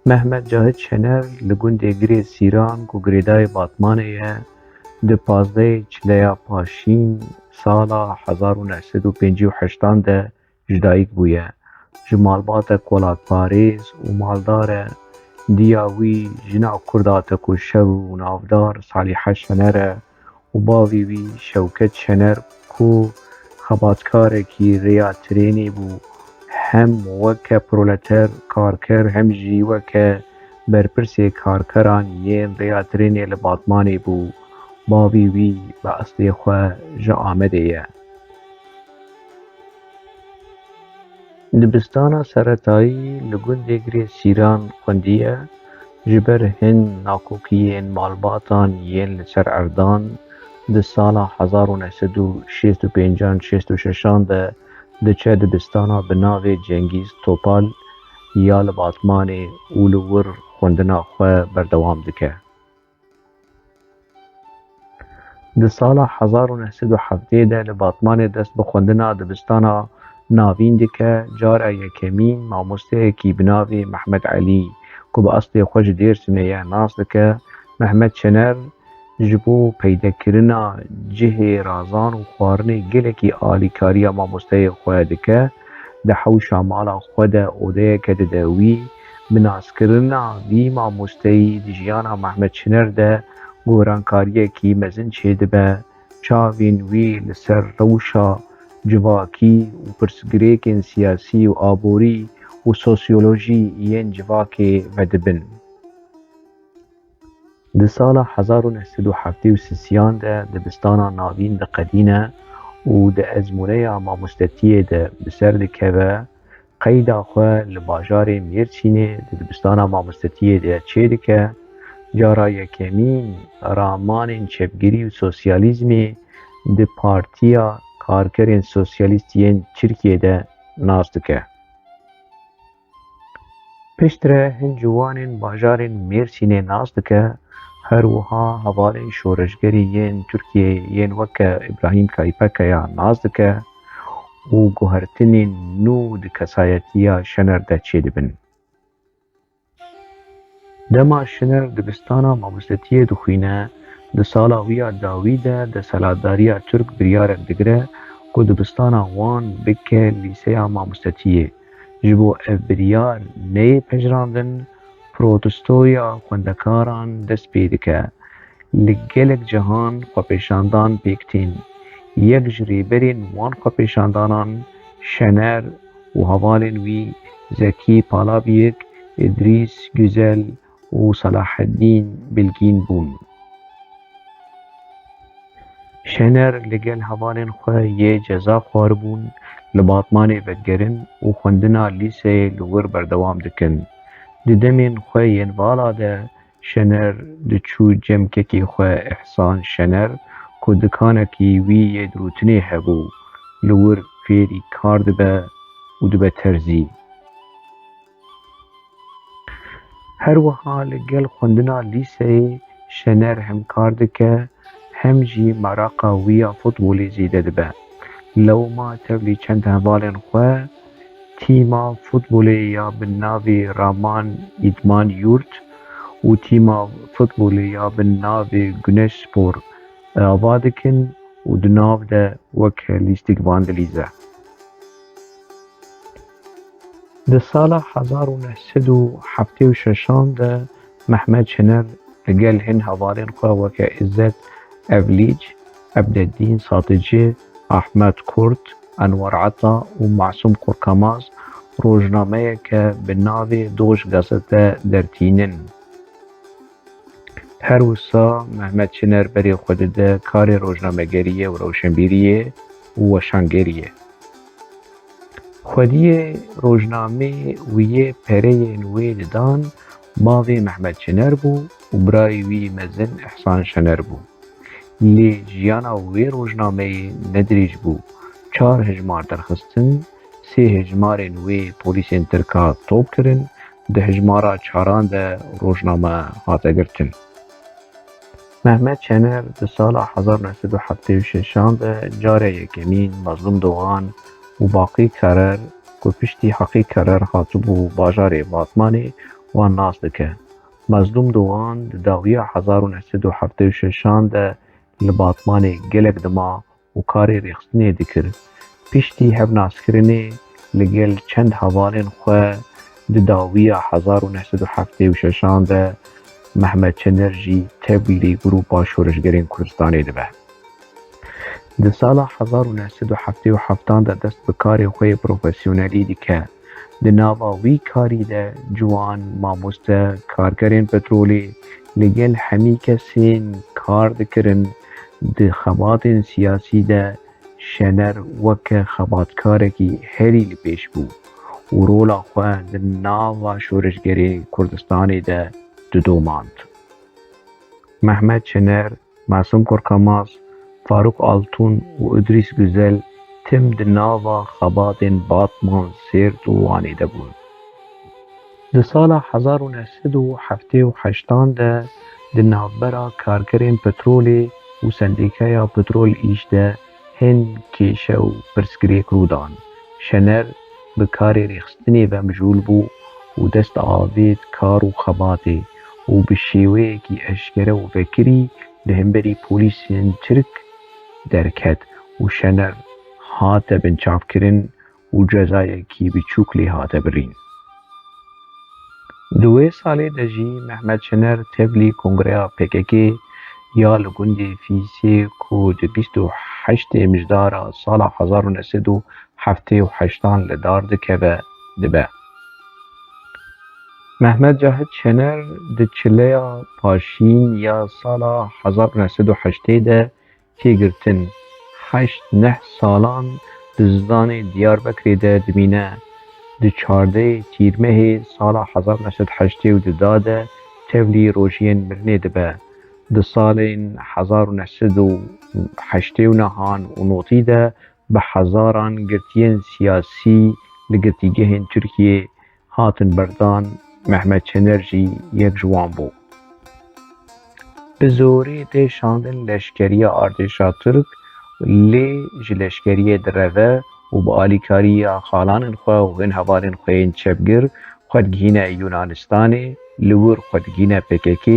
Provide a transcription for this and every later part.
Mehmet Cahit Şener li gundê girê Sîran ku girêdayê Batmanê ye di pazdehê çileya Paşîn sala hezar û neh sed û pêncî û heştan de ji dayîk bûye. Ji malbatek welatparêz û maldar e. Diya wî jina Kurd a tekûşev û navdar Salîhe Şener e û bavê wî Şewket Şener ku xebatkarekî rêya trênê bû hem weke proleter karker hem jî weke berpirsê karkeran yên rêya trênê li Batmanê bû. Bavê wî bi eslê xwe ji Amedê ye. Dibistana seretayî li gundê girê Sîran xwendiye ji ber hin nakokiyên malbatan yên li ser erdan di sala hezar û neh sed û şêst û pêncan şêst û şeşan de diçe dibistana bi navê Cengîz Topal ya li Batmanê û li wir xwendina xwe berdewam dike. Di sala hezar û neh sed û heftê de li Batmanê dest bi xwendina dibistana navîn dike, cara yekemîn mamosteyekî bi navê Mehmed Elî ku bi eslê xwe ji Dêrsimê ye nas dike. Mehmed Şener ji bo peydekirina cihê razan û xwarinê gelekî alîkariya mamosteyê xwe dike. Di hewşa mala xwe de odeyeke dide wî. Bi naskirina vî mamosteyî di jiyana Mehmed Şener de gorankariyekî mezin çêdibe. Çavên wî li ser rewşa civakî û pirsgirêkên siyasî û aborî û sosyolojî yên civakê vedibin. Di sala hezar û neh sed û heftê û sisiyan de dibistana navîn diqedîne û di ezmûneya mamostetiyê de bi ser dikeve. Qeyda xwe li bajarê Mêrsînê di dibistana mamostetiyê de çê dike. Cara yekemîn ramanên çepgirî û sosyalîzmê di Partiya Karkerên Sosyalîst yên Tirkiyeyê de nas dike. Piştre hin ciwanên bajarên Mêrsînê nas dike. Her wiha hevalên şoreşgerî yên Tirkiyeyê yên weke İbrahîm Kaypekeya nas dike û guhertinên nû di kesayetiya Şener de çêdibin. Dema Şener dibistana mamostetiyê dixwîne, di sala wî ya dawî de deselatdariya Tirk biryarek digire ku dibistana wan bike lîseya mamostetiyê. Ji bo ev biryar neyê pejirandin, protestoya xwendekaran dest pê dike. Li gelek cihan xwepêşandan pêk tên. Yek ji rêberên wan xwepêşandanan Şener û hevalên wî Zekî Palabiyek, İdrîs Güzel û Salaheddîn Bilgîn bûn. Şener li gel hevalên xwe yê ceza xwaribûn, li Batmanê vegirin û xwendina lîseyê li wir berdewam dikin. Di demên xwe yên vala de Şener diçû cemkekê xwe Ehsan Şener ku dikanekî wî yê dirûtinê hebû. Li wir fêrî kar dibe û dibe terzî. Her wiha li gel xwendina lîseyê Şener hem kar dike hem jî meraqa wî ya futbolê zêde dibe. Lewma tevlî çend hevalên xwe tîma futbolê ya bi navê Raman İdman Yurt û tîma futbolê ya bi navê Güneş Spor ava dikin û di nav de weke lîstik van dilîze. Di sala hezar û neh sed û heftê û şeşan de Mehmed Şener li gel hin hevalên xwe weke İzzet Evlîc, Ebdeddîn Satıcı, Ahmed Kurt, Enwer Ata û Masûm Kurkamaz rojnameyeke bi navê Doj Gazete dertînin. Her wisa Mehmed Şener berê xwe dide karê rojnamegeriyê û rewşenbîriyê û weşangeriyê. Xwediyê rojnamê wî pereyên wê didan bavê Mehmed Şener bû û birayê wî mezin Ehsan Şener bû. Lê jiyana wê rojnameyê nedirêj bû. 4 hejmar derxistin, 3 hejmarên wê polîsên Tirka top kirin, di hejmara çaran de rojname hate girtin. Mehmed Şener di sala hezar û neh sed û heftê û şeşan de cara yekemîn mezlûm diwan û Baqî Kerer ku piştî Heqî Kerer hatibû bajarê Batmanê û وان ناس دکه. مظلوم دوان د داویه 1976 ده لباتمان گلک دما و کاری ریخستنی دکر. پیشتی هب ناسکرنی لگل چند حوالین خواه د داویه 1976 ده محمد چنرجی تبلی گروپا شورشگرین کردستانی دبه. د سال 1977 ده دست به کاری خوی پروفیسیونلی دیکه. د ناواوی کاری ده جوان ماموسته کارگرین پترولی لگل همی کسین کار دکرن د خبات سیاسی ده شنر وک خباتکارکی هری لپیش بو و رولا خواه د ناوا شورشگری کردستانی ده دماند. محمد شنر، معصوم کرکماز، فاروق آلتون و ادریس گزل تم د ناوا خباتین باتمان سیر دوانی ده بود. د سال 1978 ده د ناوبرا کارگرین پترولی و سندیکه پترول ایش ده هن کیشه و پرسکری کرودان. شنر به کاری ریخستنی و مجول بو و دست آوید کار و خباتی و به شیوه کی اشکره و فکری لهمبری پولیسین ترک درکت و شنر هات بنچاف کرن و جزای کی بچوک لی هات برین. دوی سالی دجی محمد شنر تبلی کنگره PKK یا لگوندی فیسی کو د 28 مجدار سال 1978 لدار دکه دبه. محمد جاهد شنر د چلیا پاشین یا سال 1908 ده تیگرتن 8-9 سالان د زدان دیاربکر ده دمینه د 14 تیرمه سال 1982 ده تبلی روشین مرنه دبه. د سال 1989 و نوتی ده به هزاران گرتین سیاسی لگرتیگه ترکیه هاتن بردان محمد چنرجی یک جوان بو. به زوری ده شاندن لشکری ارتشا ترک لی جلشکری دروه و با آلیکاری خالان خواه و هن حوالین خواه چپگر خودگین یونانستانی لور خودگین PKK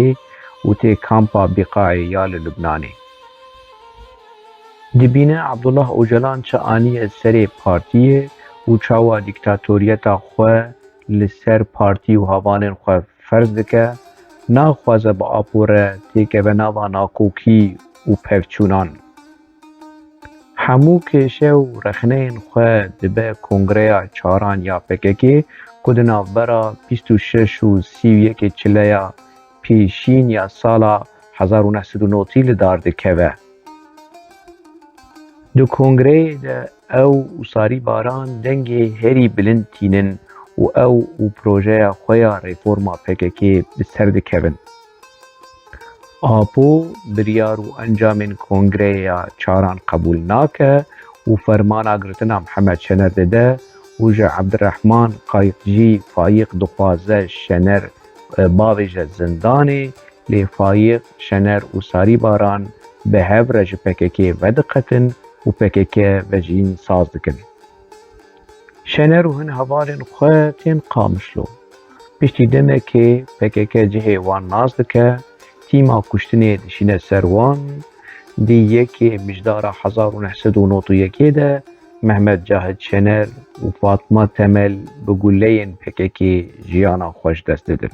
و تی کامپا بقای یال لبنانی. دبینه عبدالله اوجلان چه آنی سر پارتیه و چاوا دیکتاتوریتا خواه لسر پارتی و حوالین خواه فرض دکه ناخوازه با آپوره تیکه به ناوا ناکوکی و پفچونان. همو کشه و رخنین خواه دبه کنگره چاران یا PKK کد ناوبرا 26 و 31 چلیا پیشین یا سالا 1990 لدار دکه. دو کنگره ده او ساری باران دنگی هری بلند تینن و او پروژه خویا ریفورما PKK بسر دکوین. آپو بریار و انجام کنگره یا چاران قبول ناکه و فرمان اگرتنا محمد شنر ده و جا عبدالرحمن قایقجی فایق دخوازه شنر باویج زندانی لی فایق شنر و ساری باران به هفرج PKK ودقتن و PKK وجین ساز دکن. شنر و هن حوالین خواه تین قامشلو. پشتی دمه که PKK جه وان ناز دکه تیما کشتنی دشینه سروان دی یکی مجدار 1991 ده محمد جاهد شنر و فاطمه تمل بگولین PKK جیانا خوش دست دادن.